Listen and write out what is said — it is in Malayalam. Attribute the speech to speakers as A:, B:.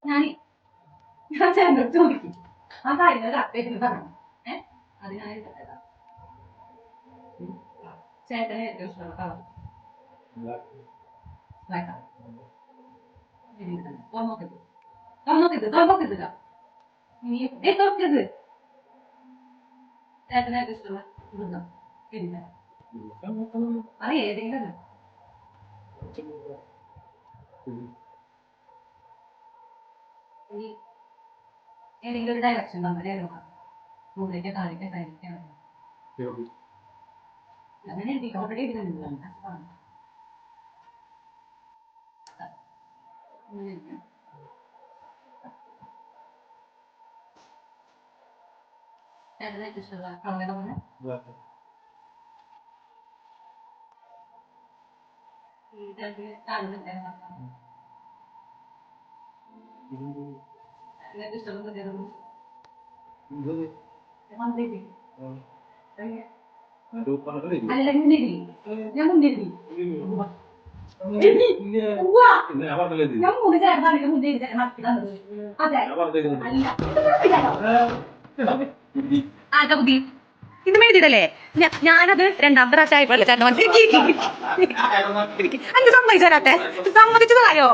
A: ഞാൻ ഞാൻ ചേട്ടനോട് ചോദിക്കും ആ കാര്യങ്ങൾ കറക്റ്റായിട്ട് പറഞ്ഞു. അത് ഞാൻ എടുത്തതാ. ചേട്ടന് ഏറ്റവും ഇഷ്ടമുള്ള കളർ ബ്ലാക്ക്. തുറന്നോക്കരുത് തുറന്നോക്കരുത് തുറന്നോക്കരുത് നീ തുറക്കരുത്. ചേട്ടന് ഏറ്റവും ഇഷ്ടമുള്ള ഇതുണ്ടോ? ഇല്ല അറിയ ഏതെങ്കിലും ഏതെങ്കിലും ഒരു ഡയറക്ഷൻ നമ്മൾ മുകളിലേക്ക് താഴേക്ക് സൈഡിലേക്കാണ് അങ്ങനെ ഓൾറെഡി ഇതിലുണ്ട്. ചേട്ടനായിട്ട് ഇഷ്ടമുള്ള കളർ പറഞ്ഞ അല്ല മുന്നേരി ഞാൻ മുന്നേരി ഞാൻ മൂന്ന് ചേർന്നാണ് മുന്നേരി അതെ ബുദ്ധി ഇത് മേടിച്ചിട്ടല്ലേ ഞാനത് രണ്ടാമത്തെ പ്രാവശ്യം ആയപ്പോഴല്ലേ ചേട്ടൻ അഞ്ച് സമ്മതിച്ചേ സമ്മതിച്ചതായോ